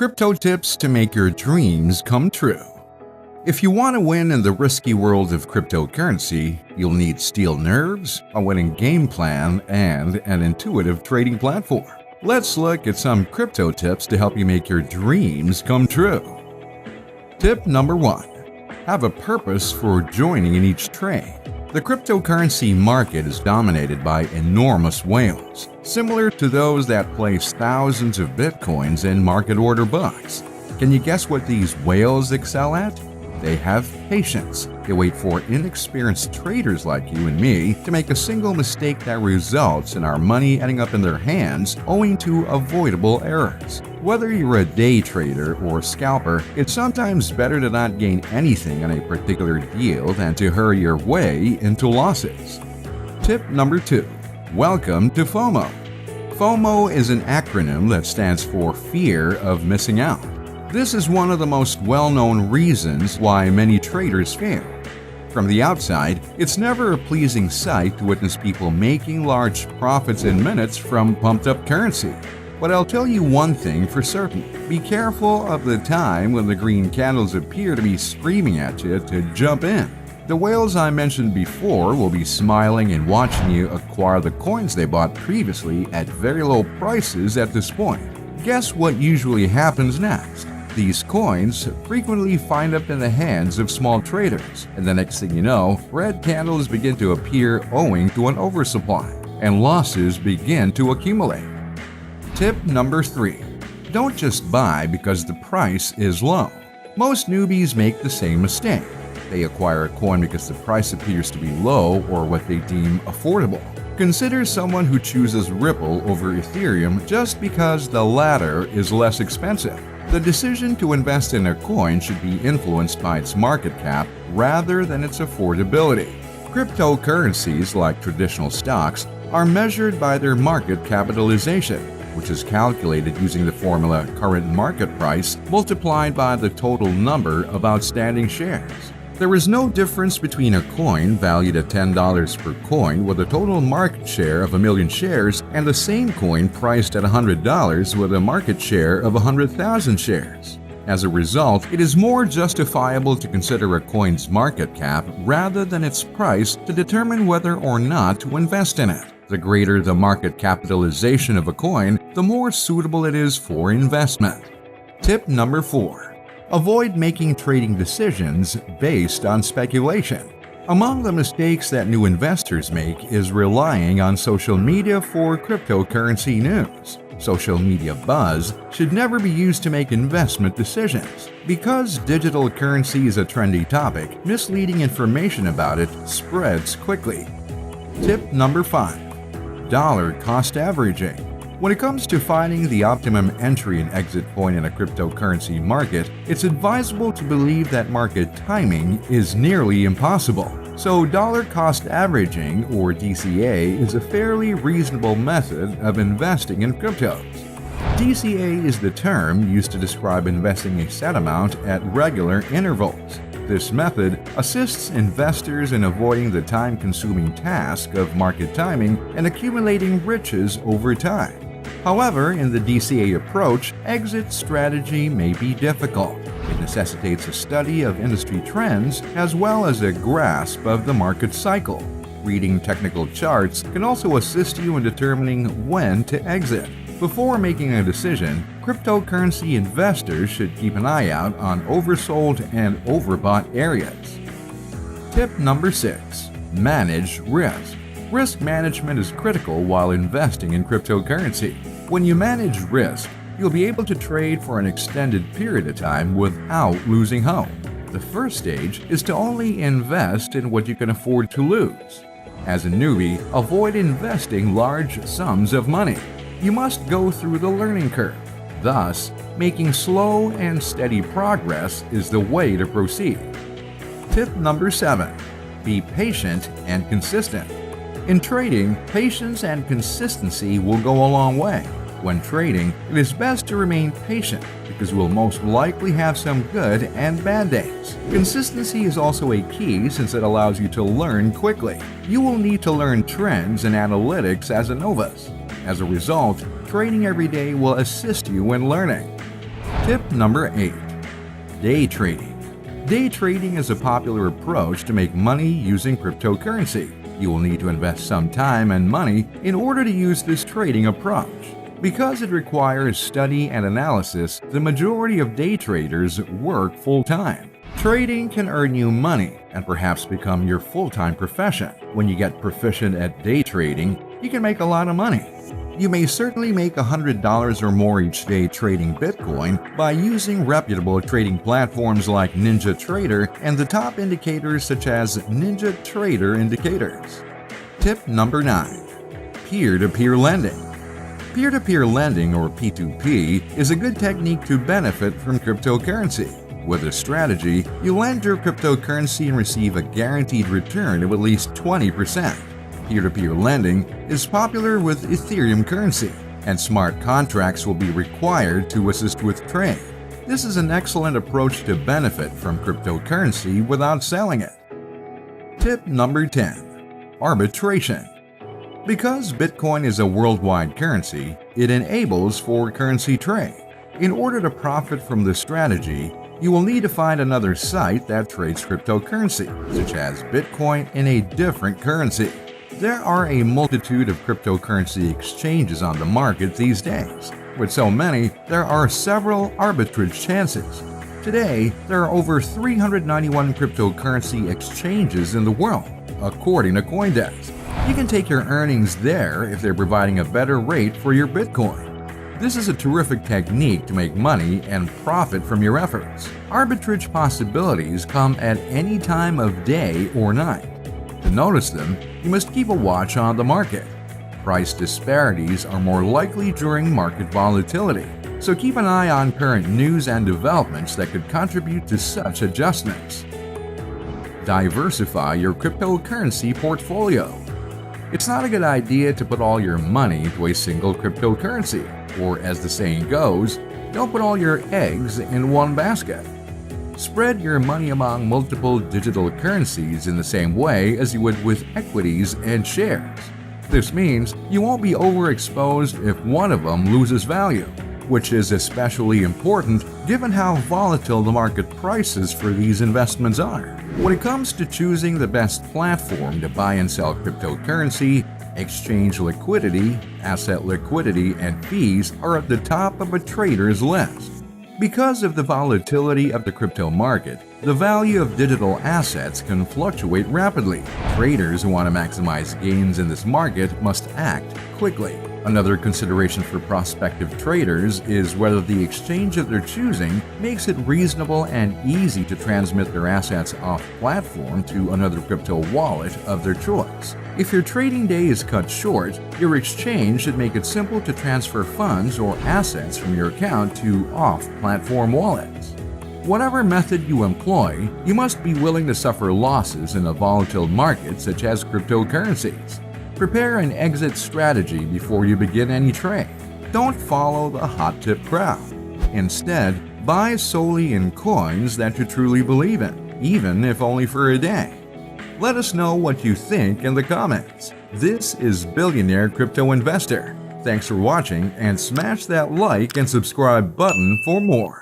Crypto tips to make your dreams come true. If you want to win in the risky world of cryptocurrency, you'll need steel nerves, a winning game plan, and an intuitive trading platform. Let's look at some crypto tips to help you make your dreams come true. Tip number 1. Have a purpose for joining in each trade. The cryptocurrency market is dominated by enormous whales, similar to those that place thousands of bitcoins in market order books. Can you guess what these whales excel at? They have patience. They wait for inexperienced traders like you and me to make a single mistake that results in our money ending up in their hands owing to avoidable errors. Whether you're a day trader or scalper, it's sometimes better to not gain anything on a particular deal than to hurry your way into losses. Tip number 2. Welcome to FOMO. FOMO is an acronym that stands for fear of missing out. This is one of the most well-known reasons why many traders fail. From the outside, it's never a pleasing sight to witness people making large profits in minutes from pumped-up currency. But I'll tell you one thing for certain. Be careful of the time when the green candles appear to be screaming at you to jump in. The whales I mentioned before will be smiling and watching you acquire the coins they bought previously at very low prices at this point. Guess what usually happens next? These coins frequently find up in the hands of small traders, and the next thing you know, red candles begin to appear owing to an oversupply, and losses begin to accumulate. Tip number 3. Don't just buy because the price is low. Most newbies make the same mistake. They acquire a coin because the price appears to be low or what they deem affordable. Consider someone who chooses Ripple over Ethereum just because the latter is less expensive. The decision to invest in a coin should be influenced by its market cap rather than its affordability. Cryptocurrencies, like traditional stocks, are measured by their market capitalization, which is calculated using the formula current market price multiplied by the total number of outstanding shares. There is no difference between a coin valued at $10 per coin with a total market share of 1 million shares and the same coin priced at $100 with a market share of 100,000 shares. As a result, it is more justifiable to consider a coin's market cap rather than its price to determine whether or not to invest in it. The greater the market capitalization of a coin, the more suitable it is for investment. Tip number 4. Avoid making trading decisions based on speculation. Among the mistakes that new investors make is relying on social media for cryptocurrency news. Social media buzz should never be used to make investment decisions. Because digital currency is a trendy topic, misleading information about it spreads quickly. Tip number 5. Dollar cost averaging. When it comes to finding the optimum entry and exit point in a cryptocurrency market, it's advisable to believe that market timing is nearly impossible. So dollar cost averaging, or DCA, is a fairly reasonable method of investing in cryptos. DCA is the term used to describe investing a set amount at regular intervals. This method assists investors in avoiding the time-consuming task of market timing and accumulating riches over time. However, in the DCA approach, exit strategy may be difficult. It necessitates a study of industry trends as well as a grasp of the market cycle. Reading technical charts can also assist you in determining when to exit. Before making a decision, cryptocurrency investors should keep an eye out on oversold and overbought areas. Tip number 6. Manage risk. Risk management is critical while investing in cryptocurrency. When you manage risk, you'll be able to trade for an extended period of time without losing hope. The first stage is to only invest in what you can afford to lose. As a newbie, avoid investing large sums of money. You must go through the learning curve. Thus, making slow and steady progress is the way to proceed. Tip number 7. Be patient and consistent. In trading, patience and consistency will go a long way. When trading, it is best to remain patient because you will most likely have some good and bad days. Consistency is also a key since it allows you to learn quickly. You will need to learn trends and analytics as a novice. As a result, trading every day will assist you in learning. Tip number 8. Day trading. Day trading is a popular approach to make money using cryptocurrency. You will need to invest some time and money in order to use this trading approach. Because it requires study and analysis, the majority of day traders work full-time. Trading can earn you money and perhaps become your full-time profession. When you get proficient at day trading, you can make a lot of money. You may certainly make $100 or more each day trading Bitcoin by using reputable trading platforms like NinjaTrader and the top indicators such as NinjaTrader indicators. Tip number 9. Peer-to-peer lending. Peer-to-peer lending, or P2P, is a good technique to benefit from cryptocurrency. With this strategy, you lend your cryptocurrency and receive a guaranteed return of at least 20%. Peer-to-peer lending is popular with Ethereum currency, and smart contracts will be required to assist with trade. This is an excellent approach to benefit from cryptocurrency without selling it. Tip number 10. Arbitration. Because Bitcoin is a worldwide currency, it enables for currency trade. In order to profit from this strategy, you will need to find another site that trades cryptocurrency, such as Bitcoin in a different currency. There are a multitude of cryptocurrency exchanges on the market these days. With so many, there are several arbitrage chances. Today, there are over 391 cryptocurrency exchanges in the world, according to CoinDesk. You can take your earnings there if they're providing a better rate for your Bitcoin. This is a terrific technique to make money and profit from your efforts. Arbitrage possibilities come at any time of day or night. To notice them, you must keep a watch on the market. Price disparities are more likely during market volatility, so keep an eye on current news and developments that could contribute to such adjustments. Diversify your cryptocurrency portfolio. It's not a good idea to put all your money into a single cryptocurrency, or as the saying goes, don't put all your eggs in one basket. Spread your money among multiple digital currencies in the same way as you would with equities and shares. This means you won't be overexposed if one of them loses value, which is especially important given how volatile the market prices for these investments are. When it comes to choosing the best platform to buy and sell cryptocurrency, exchange liquidity, asset liquidity, and fees are at the top of a trader's list. Because of the volatility of the crypto market, the value of digital assets can fluctuate rapidly. Traders who want to maximize gains in this market must act quickly. Another consideration for prospective traders is whether the exchange that they're choosing makes it reasonable and easy to transmit their assets off-platform to another crypto wallet of their choice. If your trading day is cut short, your exchange should make it simple to transfer funds or assets from your account to off-platform wallets. Whatever method you employ, you must be willing to suffer losses in a volatile market such as cryptocurrencies. Prepare an exit strategy before you begin any trade. Don't follow the hot tip crowd. Instead, buy solely in coins that you truly believe in, even if only for a day. Let us know what you think in the comments. This is Billionaire Crypto Investor. Thanks for watching, and smash that like and subscribe button for more.